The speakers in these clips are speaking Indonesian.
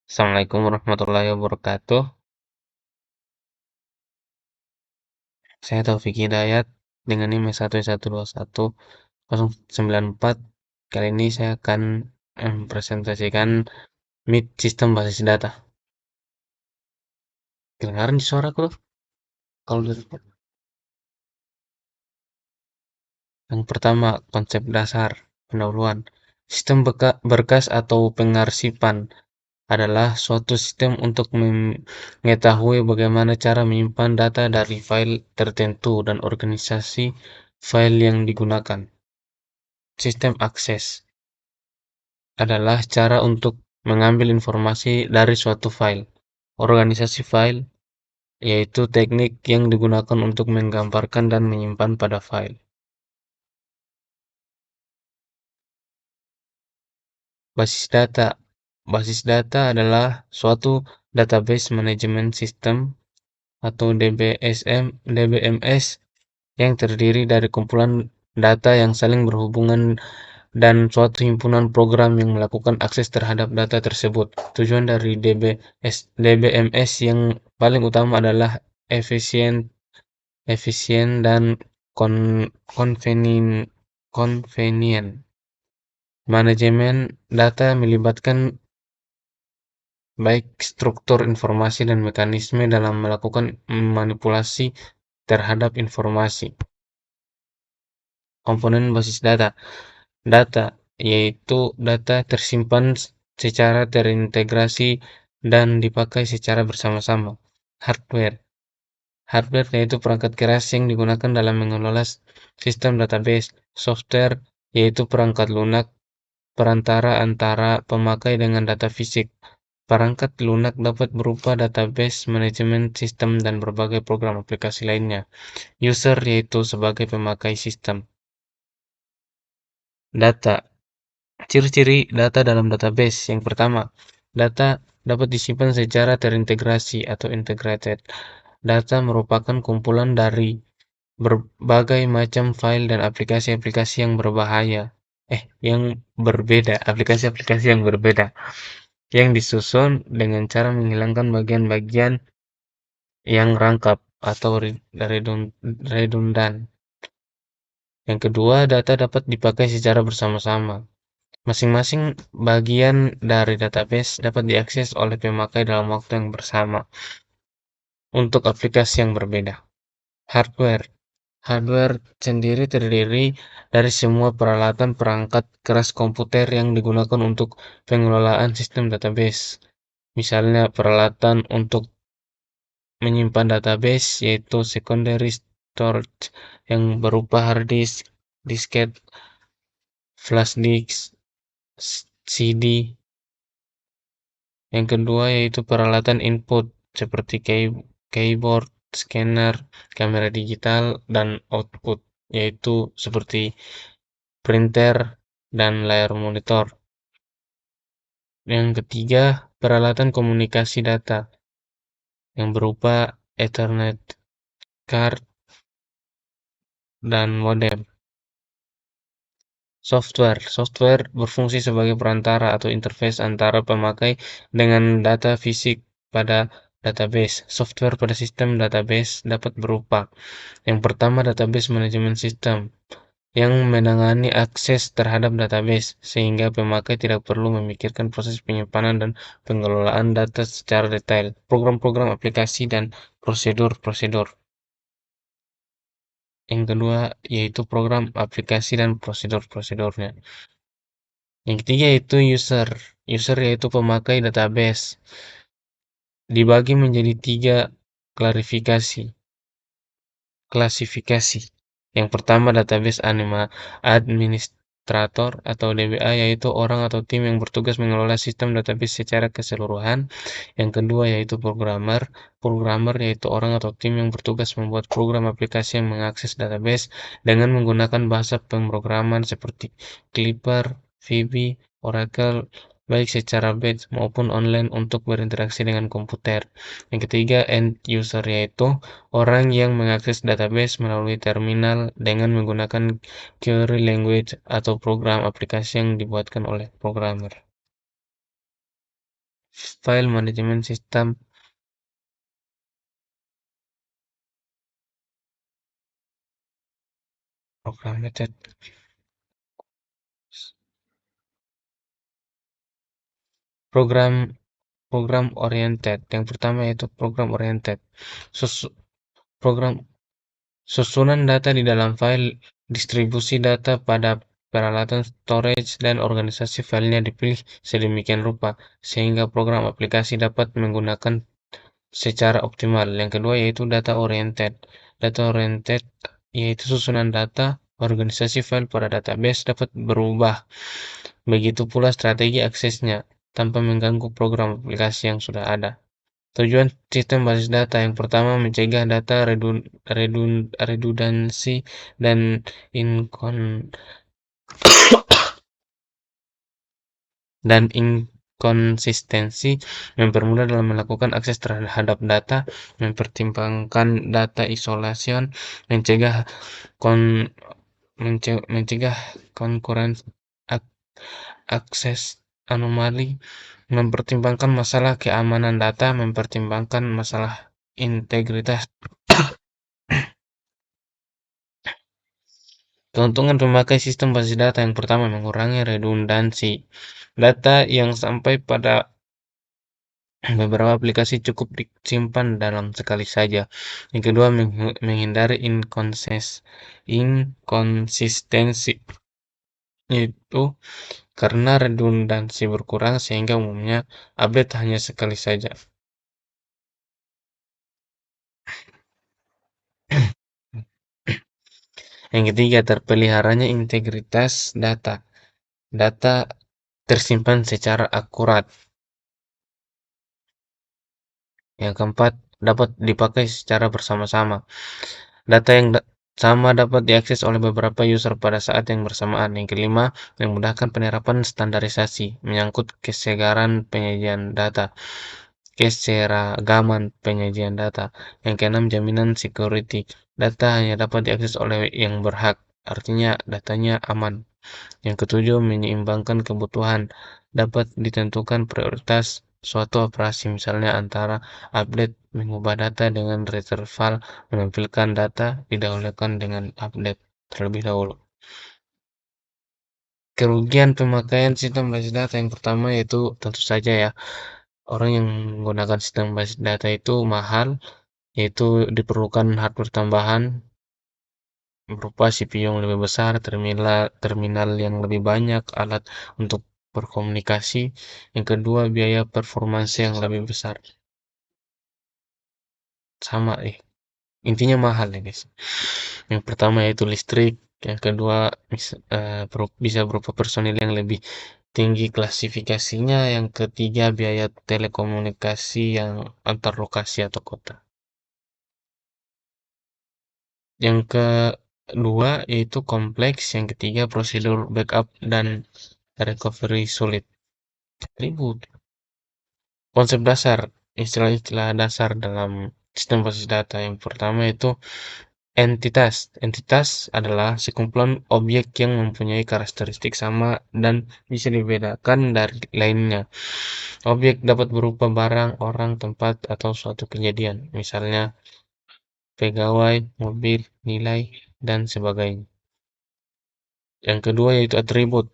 Assalamualaikum warahmatullahi wabarakatuh. Saya Taufik Hidayat dengan NIM 1212194. Kali ini saya akan mempresentasikan MIT sistem basis data. Kedengaran di suaraku tuh? Kalau dari yang pertama, konsep dasar pendahuluan. Sistem berkas atau pengarsipan adalah suatu sistem untuk mengetahui bagaimana cara menyimpan data dari file tertentu dan organisasi file yang digunakan. Sistem akses adalah cara untuk mengambil informasi dari suatu file. Organisasi file yaitu teknik yang digunakan untuk menggambarkan dan menyimpan pada file. Basis data. Basis data adalah suatu database management system atau DBMS yang terdiri dari kumpulan data yang saling berhubungan dan suatu himpunan program yang melakukan akses terhadap data tersebut. Tujuan dari DBMS yang paling utama adalah efisien dan convenient. Manajemen data melibatkan baik struktur informasi dan mekanisme dalam melakukan manipulasi terhadap informasi. Komponen basis data. Data, yaitu data tersimpan secara terintegrasi dan dipakai secara bersama-sama. Hardware. Hardware yaitu perangkat keras yang digunakan dalam mengelola sistem database. Software yaitu perangkat lunak perantara antara pemakai dengan data fisik. Perangkat lunak dapat berupa database, manajemen sistem, dan berbagai program aplikasi lainnya. User yaitu sebagai pemakai sistem. Data. Ciri-ciri data dalam database. Yang pertama, data dapat disimpan secara terintegrasi atau integrated. Data merupakan kumpulan dari berbagai macam file dan aplikasi-aplikasi yang yang berbeda, aplikasi-aplikasi yang berbeda, yang disusun dengan cara menghilangkan bagian-bagian yang rangkap atau redundan. Yang kedua, data dapat dipakai secara bersama-sama. Masing-masing bagian dari database dapat diakses oleh pemakai dalam waktu yang bersama untuk aplikasi yang berbeda. Hardware. Hardware sendiri terdiri dari semua peralatan perangkat keras komputer yang digunakan untuk pengelolaan sistem database. Misalnya peralatan untuk menyimpan database yaitu secondary storage yang berupa hard disk, disket, flash disk, CD. Yang kedua yaitu peralatan input seperti keyboard, scanner, kamera digital, dan output yaitu seperti printer dan layar monitor. Yang ketiga, peralatan komunikasi data yang berupa Ethernet card dan modem. Software berfungsi sebagai perantara atau interface antara pemakai dengan data fisik pada database. Software pada sistem database dapat berupa: yang pertama, database management system yang menangani akses terhadap database, sehingga pemakai tidak perlu memikirkan proses penyimpanan dan pengelolaan data secara detail. Program-program aplikasi dan prosedur-prosedur. Yang kedua, yaitu program aplikasi dan prosedur-prosedurnya. Yang ketiga yaitu user. User yaitu pemakai database. Dibagi menjadi tiga klasifikasi. Yang pertama, database administrator atau DBA, yaitu orang atau tim yang bertugas mengelola sistem database secara keseluruhan. Yang kedua yaitu programmer. Programmer yaitu orang atau tim yang bertugas membuat program aplikasi yang mengakses database dengan menggunakan bahasa pemrograman seperti Clipper, VB, Oracle, baik secara batch maupun online untuk berinteraksi dengan komputer. Yang ketiga, end user, yaitu orang yang mengakses database melalui terminal dengan menggunakan query language atau program aplikasi yang dibuatkan oleh programmer. file management system, program method, program program oriented. Yang pertama yaitu program oriented. Sus- program susunan data di dalam file, distribusi data pada peralatan storage, dan organisasi filenya dipilih sedemikian rupa sehingga program aplikasi dapat menggunakan secara optimal. Yang kedua yaitu data oriented. Data oriented yaitu susunan data, organisasi file pada database dapat berubah. Begitu pula strategi aksesnya tanpa mengganggu program aplikasi yang sudah ada. Tujuan sistem basis data yang pertama mencegah data redundansi dan inkon dan inkonsistensi, mempermudah dalam melakukan akses terhadap data, mempertimbangkan data isolation, mencegah kon mencegah konkurensi akses anomali, mempertimbangkan masalah keamanan data, mempertimbangkan masalah integritas. Keuntungan pemakai sistem basis data yang pertama mengurangi redundansi. Data yang sampai pada beberapa aplikasi cukup disimpan dalam sekali saja. Yang kedua menghindari inkonsistensi. Itu karena redundansi berkurang sehingga umumnya update hanya sekali saja. Yang ketiga, terpeliharanya integritas data. Data tersimpan secara akurat. Yang keempat, dapat dipakai secara bersama-sama. Data yang sama dapat diakses oleh beberapa user pada saat yang bersamaan. Yang kelima, memudahkan penerapan standarisasi menyangkut keseragaman penyajian data. Yang keenam, jaminan security. Data hanya dapat diakses oleh yang berhak, artinya datanya aman. Yang ketujuh, menyeimbangkan kebutuhan. Dapat ditentukan prioritas suatu operasi, misalnya antara update mengubah data dengan retrieval, menampilkan data didahulukan dengan update terlebih dahulu. Kerugian pemakaian sistem basis data yang pertama yaitu tentu saja ya, orang yang menggunakan sistem basis data itu mahal, yaitu diperlukan hardware tambahan berupa CPU yang lebih besar, terminal yang lebih banyak, alat untuk berkomunikasi. Yang kedua, biaya performansi yang lebih besar. Sama intinya mahal ya guys. Yang pertama yaitu listrik, yang kedua bisa berupa personil yang lebih tinggi klasifikasinya, yang ketiga biaya telekomunikasi yang antar lokasi atau kota. Yang kedua yaitu kompleks, yang ketiga prosedur backup dan recovery sulit. Ribut. Konsep dasar, istilah-istilah dasar dalam sistem basis data yang pertama itu entitas. Entitas adalah sekumpulan objek yang mempunyai karakteristik sama dan bisa dibedakan dari lainnya. Objek dapat berupa barang, orang, tempat, atau suatu kejadian, misalnya pegawai, mobil, nilai, dan sebagainya. Yang kedua yaitu atribut.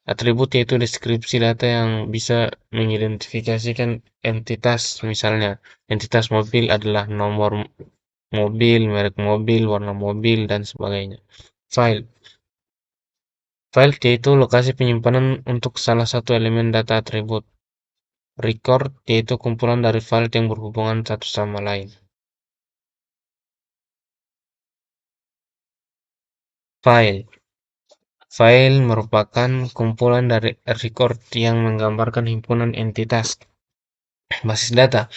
Atribut yaitu deskripsi data yang bisa mengidentifikasikan entitas, misalnya entitas mobil adalah nomor mobil, merek mobil, warna mobil, dan sebagainya. File. File yaitu lokasi penyimpanan untuk salah satu elemen data atribut. Record yaitu kumpulan dari file yang berhubungan satu sama lain. File. File merupakan kumpulan dari record yang menggambarkan himpunan entitas. Basis data,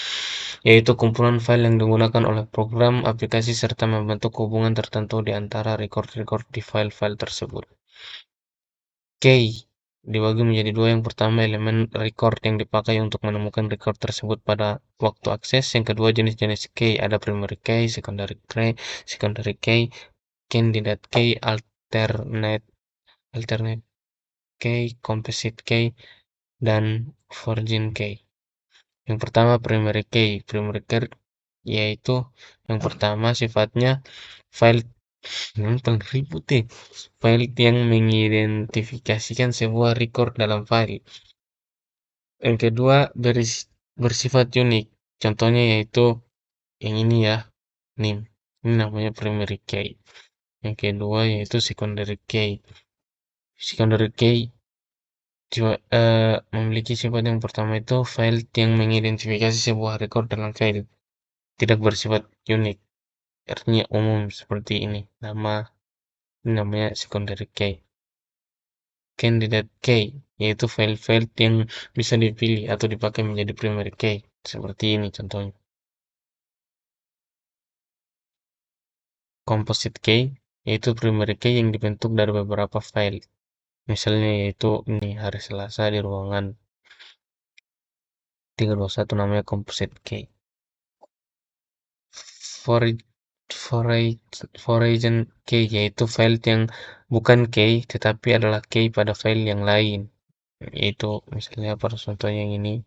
yaitu kumpulan file yang digunakan oleh program, aplikasi, serta membentuk hubungan tertentu di antara record-record di file-file tersebut. Key dibagi menjadi dua. Yang pertama, elemen record yang dipakai untuk menemukan record tersebut pada waktu akses. Yang kedua, jenis-jenis key. Ada primary key, secondary key, candidate key, alternate key, composite key, dan forging key. Yang pertama primary key. Primary key yaitu yang pertama sifatnya file paling ribut deh. File yang mengidentifikasikan sebuah record dalam file. Yang kedua bersifat unik. Contohnya yaitu yang ini ya. Nih, ini namanya primary key. Yang kedua yaitu secondary key. Secondary key memiliki sifat yang pertama itu file yang mengidentifikasi sebuah record dalam file. Tidak bersifat unik. Artinya umum seperti ini. Ini namanya secondary key. Candidate key yaitu file-file yang bisa dipilih atau dipakai menjadi primary key. Seperti ini contohnya. Composite key yaitu primary key yang dibentuk dari beberapa file. Misalnya yaitu ini hari Selasa di ruangan 321 namanya composite key. Foreign key yaitu file yang bukan key tetapi adalah key pada file yang lain. Yaitu misalnya pada contoh yang ini.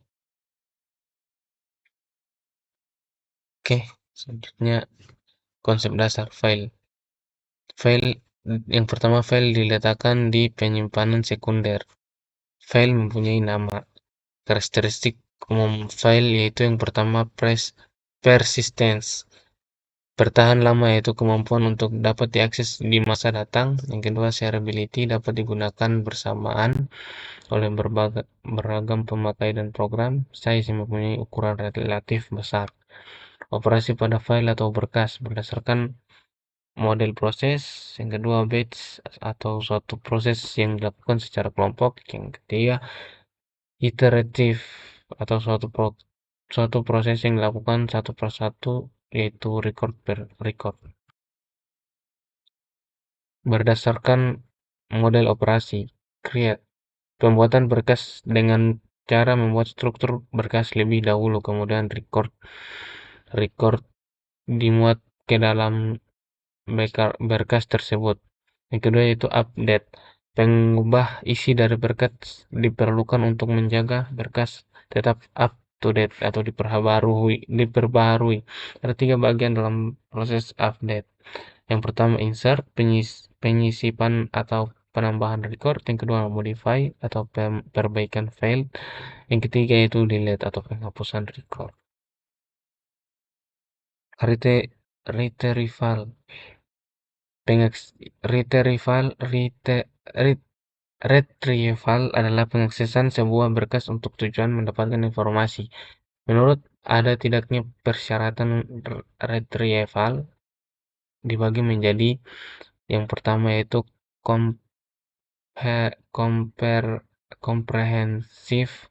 Oke, selanjutnya konsep dasar file. File yang pertama file diletakkan di penyimpanan sekunder. File mempunyai nama. Karakteristik umum file yaitu yang pertama persistence. Bertahan lama yaitu kemampuan untuk dapat diakses di masa datang. Yang kedua shareability dapat digunakan bersamaan oleh beragam pemakai dan program. Size yang mempunyai ukuran relatif besar. Operasi pada file atau berkas berdasarkan model proses. Yang kedua batch atau suatu proses yang dilakukan secara kelompok. Yang ketiga iteratif atau suatu proses yang dilakukan satu persatu yaitu record per record. Berdasarkan model operasi create pembuatan berkas dengan cara membuat struktur berkas lebih dahulu, kemudian record dimuat ke dalam berkas tersebut. Yang kedua yaitu update. Pengubah isi dari berkas diperlukan untuk menjaga berkas tetap up to date atau diperbaharui. Ada tiga bagian dalam proses update. Yang pertama insert, penyisipan atau penambahan record. Yang kedua modify atau perbaikan file. Yang ketiga yaitu delete atau penghapusan record. Retrieval Retrieval adalah pengaksesan sebuah berkas untuk tujuan mendapatkan informasi. Menurut ada tidaknya persyaratan retrieval dibagi menjadi yang pertama yaitu comprehensive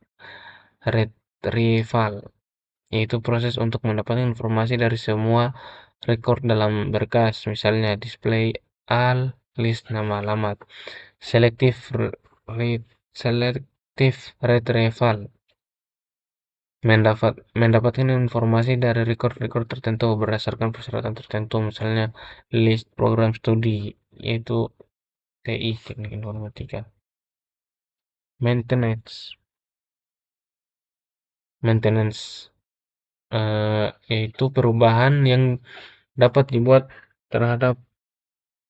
retrieval, yaitu proses untuk mendapatkan informasi dari semua record dalam berkas, misalnya display all, list nama alamat. Selective retrieval mendapatkan informasi dari record-record tertentu berdasarkan persyaratan tertentu, misalnya list program studi, yaitu TI teknik informatika. Maintenance yaitu perubahan yang dapat dibuat terhadap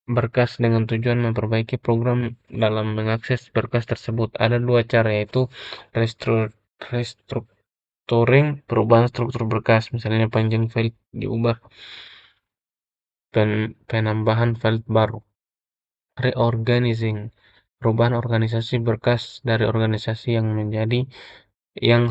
berkas dengan tujuan memperbaiki program dalam mengakses berkas tersebut. Ada dua cara yaitu restructuring, perubahan struktur berkas, misalnya panjang file diubah, penambahan file baru. Reorganizing, perubahan organisasi berkas dari organisasi yang menjadi yang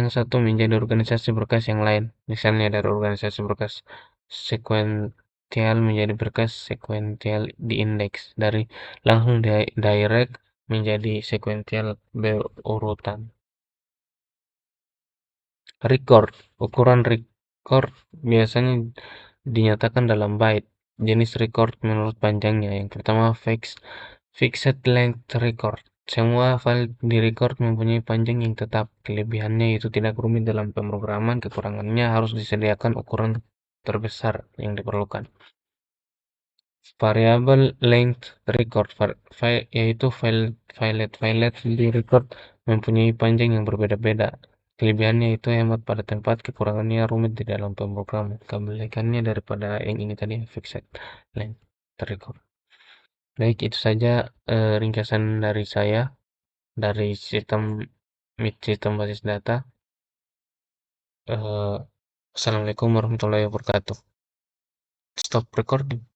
satu menjadi organisasi berkas yang lain, misalnya dari organisasi berkas sekuensial menjadi berkas sekuensial di indeks, dari langsung direct menjadi sekuensial berurutan. Record, ukuran record biasanya dinyatakan dalam byte. Jenis record menurut panjangnya. Yang pertama fixed length record. Semua file di record mempunyai panjang yang tetap. Kelebihannya itu tidak rumit dalam pemrograman, kekurangannya harus disediakan ukuran terbesar yang diperlukan. Variable length record yaitu file di record mempunyai panjang yang berbeda-beda. Kelebihannya itu hemat pada tempat, kekurangannya rumit di dalam pemrograman. Kebalikannya daripada yang ini tadi fixed length record. Baik, itu saja ringkasan dari saya dari sistem mid sistem basis data. Eh, Assalamualaikum warahmatullahi wabarakatuh. Stop recording.